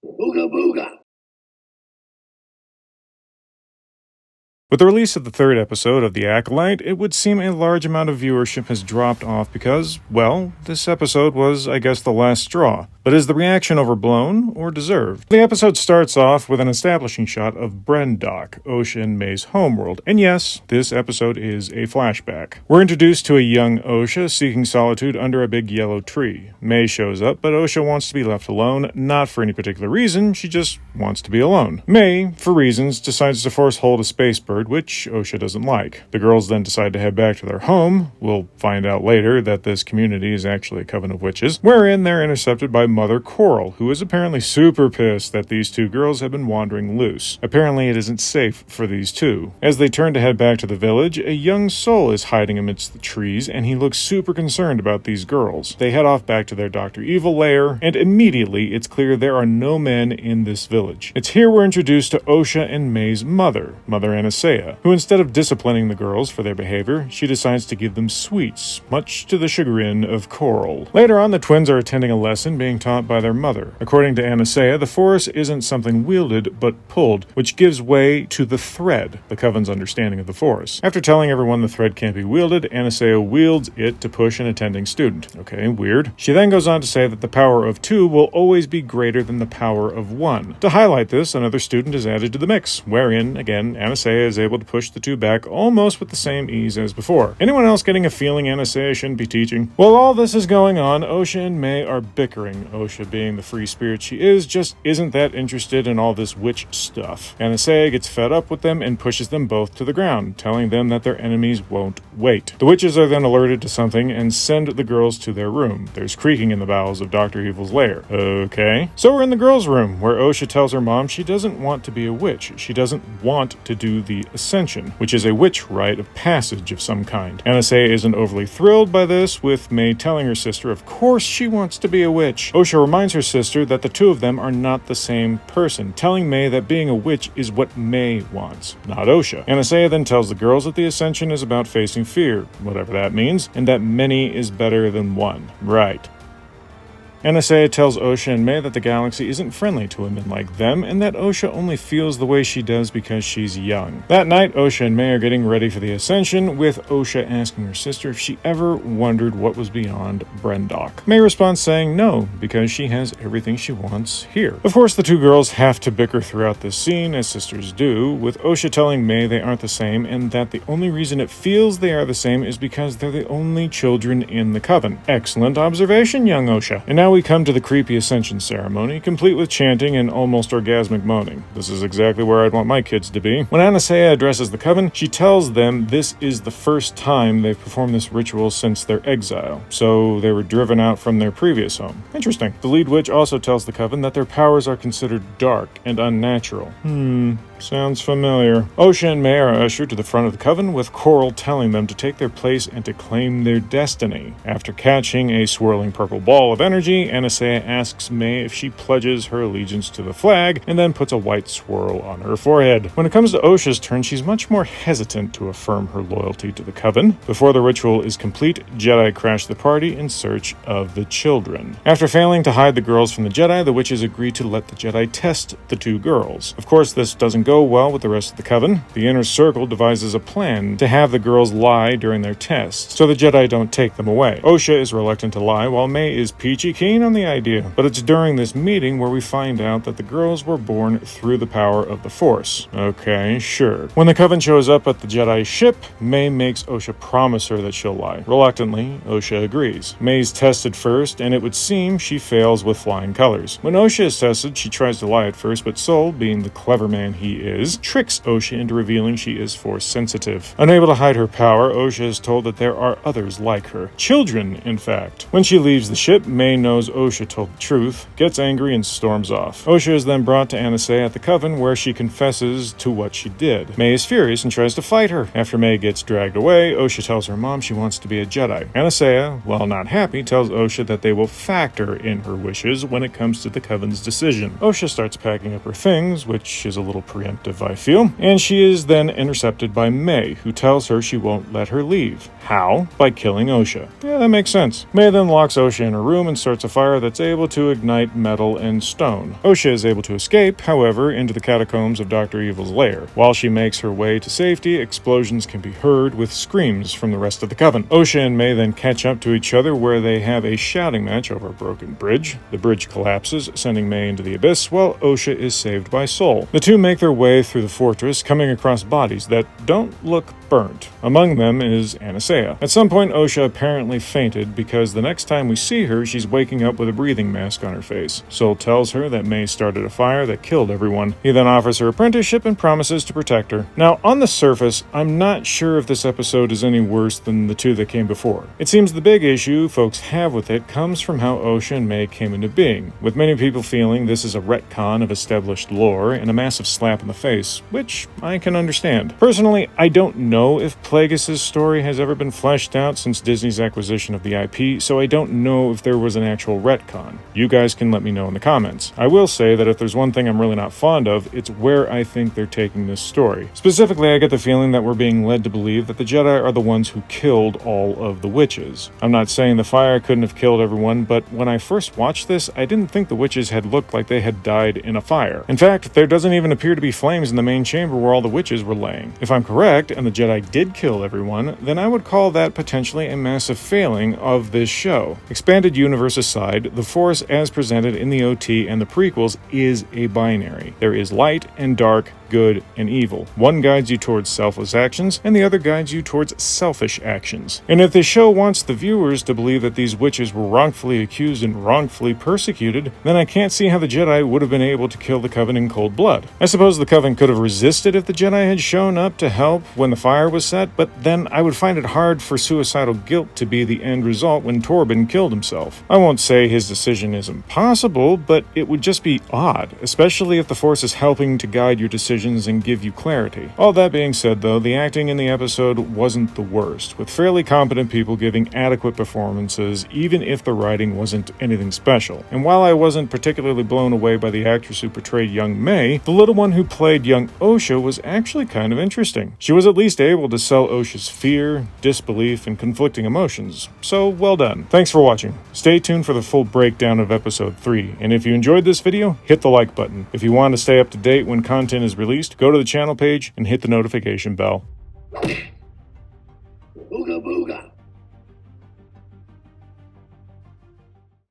Booga booga. With the release of the third episode of The Acolyte, it would seem a large amount of viewership has dropped off because, well, this episode was, I guess, the last straw. But is the reaction overblown or deserved? The episode starts off with an establishing shot of Brendock, Osha and May's homeworld. And yes, this episode is a flashback. We're introduced to a young Osha seeking solitude under a big yellow tree. May shows up, but Osha wants to be left alone, not for any particular reason, she just wants to be alone. May, for reasons, decides to force hold a space bird, which Osha doesn't like. The girls then decide to head back to their home. We'll find out later that this community is actually a coven of witches, wherein they're intercepted by Mother Coral, who is apparently super pissed that these two girls have been wandering loose. Apparently it isn't safe for these two. As they turn to head back to the village, a young soul is hiding amidst the trees, and he looks super concerned about these girls. They head off back to their Dr. Evil lair, and immediately it's clear there are no men in this village. It's here we're introduced to Osha and May's mother, Mother Anastasia, who instead of disciplining the girls for their behavior, she decides to give them sweets, much to the chagrin of Coral. Later on, the twins are attending a lesson being taught by their mother. According to Anastasia, the force isn't something wielded, but pulled, which gives way to the thread, the coven's understanding of the force. After telling everyone the thread can't be wielded, Anastasia wields it to push an attending student. Okay, weird. She then goes on to say that the power of two will always be greater than the power of one. To highlight this, another student is added to the mix, wherein, again, Anastasia is able to push the two back almost with the same ease as before. Anyone else getting a feeling Anastasia shouldn't be teaching? While all this is going on, Osha and May are bickering. Osha, being the free spirit she is, just isn't that interested in all this witch stuff. Anastasia gets fed up with them and pushes them both to the ground, telling them that their enemies won't wait. The witches are then alerted to something and send the girls to their room. There's creaking in the bowels of Dr. Evil's lair. Okay. So we're in the girls' room, where Osha tells her mom she doesn't want to be a witch. She doesn't want to do the Ascension, which is a witch rite of passage of some kind. Anastasia isn't overly thrilled by this, with May telling her sister of course she wants to be a witch. Osha reminds her sister that the two of them are not the same person, telling May that being a witch is what May wants, not Osha. Anastasia then tells the girls that the Ascension is about facing fear, whatever that means, and that many is better than one. Right. Anastasia tells Osha and May that the galaxy isn't friendly to women like them, and that Osha only feels the way she does because she's young. That night, Osha and May are getting ready for the Ascension, with Osha asking her sister if she ever wondered what was beyond Brendock. May responds saying no, because she has everything she wants here. Of course, the two girls have to bicker throughout this scene, as sisters do, with Osha telling May they aren't the same, and that the only reason it feels they are the same is because they're the only children in the coven. Excellent observation, young Osha. And now we come to the creepy Ascension ceremony, complete with chanting and almost orgasmic moaning. This is exactly where I'd want my kids to be. When Anastasia addresses the coven, she tells them this is the first time they've performed this ritual since their exile, so they were driven out from their previous home. Interesting. The lead witch also tells the coven that their powers are considered dark and unnatural. Sounds familiar. Osha and May are ushered to the front of the coven, with Coral telling them to take their place and to claim their destiny. After catching a swirling purple ball of energy, Anastasia asks May if she pledges her allegiance to the flag, and then puts a white swirl on her forehead. When it comes to Osha's turn, she's much more hesitant to affirm her loyalty to the coven. Before the ritual is complete, Jedi crash the party in search of the children. After failing to hide the girls from the Jedi, the witches agree to let the Jedi test the two girls. Of course, this doesn't go well with the rest of the coven. The inner circle devises a plan to have the girls lie during their tests, so the Jedi don't take them away. Osha is reluctant to lie, while May is peachy keen on the idea. But it's during this meeting where we find out that the girls were born through the power of the Force. Okay, sure. When the coven shows up at the Jedi ship, May makes Osha promise her that she'll lie. Reluctantly, Osha agrees. May's tested first, and it would seem she fails with flying colors. When Osha is tested, she tries to lie at first, but Sol, being the clever man he is, tricks Osha into revealing she is Force sensitive. Unable to hide her power, Osha is told that there are others like her. Children, in fact. When she leaves the ship, May knows Osha told the truth, gets angry, and storms off. Osha is then brought to Anastasia at the coven, where she confesses to what she did. May is furious and tries to fight her. After May gets dragged away, Osha tells her mom she wants to be a Jedi. Anastasia, while not happy, tells Osha that they will factor in her wishes when it comes to the coven's decision. Osha starts packing up her things, which is a little preemptive preemptive, I feel, and she is then intercepted by May, who tells her she won't let her leave. How? By killing Osha. Yeah, that makes sense. May then locks Osha in her room and starts a fire that's able to ignite metal and stone. Osha is able to escape, however, into the catacombs of Dr. Evil's lair. While she makes her way to safety, explosions can be heard with screams from the rest of the Coven. Osha and May then catch up to each other where they have a shouting match over a broken bridge. The bridge collapses, sending May into the abyss, while Osha is saved by Soul. The two make their way through the fortress, coming across bodies that don't look burnt. Among them is Anastasia. At some point, Osha apparently fainted because the next time we see her, she's waking up with a breathing mask on her face. Soul tells her that May started a fire that killed everyone. He then offers her apprenticeship and promises to protect her. Now, on the surface, I'm not sure if this episode is any worse than the two that came before. It seems the big issue folks have with it comes from how Osha and May came into being, with many people feeling this is a retcon of established lore and a massive slap in the face, which I can understand. Personally, I don't know if Plagueis' story has ever been fleshed out since Disney's acquisition of the IP, so I don't know if there was an actual retcon. You guys can let me know in the comments. I will say that if there's one thing I'm really not fond of, it's where I think they're taking this story. Specifically, I get the feeling that we're being led to believe that the Jedi are the ones who killed all of the witches. I'm not saying the fire couldn't have killed everyone, but when I first watched this, I didn't think the witches had looked like they had died in a fire. In fact, there doesn't even appear to be flames in the main chamber where all the witches were laying. If I'm correct, and the Jedi did kill everyone, then I would call that potentially a massive failing of this show. Expanded universe aside, the Force as presented in the OT and the prequels is a binary. There is light and dark, good and evil. One guides you towards selfless actions, and the other guides you towards selfish actions. And if the show wants the viewers to believe that these witches were wrongfully accused and wrongfully persecuted, then I can't see how the Jedi would have been able to kill the Coven in cold blood. I suppose the Coven could have resisted if the Jedi had shown up to help when the fire was set, but then I would find it hard for suicidal guilt to be the end result when Torben killed himself. I won't say his decision is impossible, but it would just be odd, especially if the Force is helping to guide your decisions and give you clarity. All that being said, though, the acting in the episode wasn't the worst, with fairly competent people giving adequate performances, even if the writing wasn't anything special. And while I wasn't particularly blown away by the actress who portrayed young May, the little one who played young Osha was actually kind of interesting. She was at least able to sell Osha's fear, disbelief, and conflicting emotions, so well done. Thanks for watching. Stay tuned for the full breakdown of episode 3, and if you enjoyed this video, hit the like button. If you want to stay up to date when content is released, go to the channel page and hit the notification bell. Booga booga.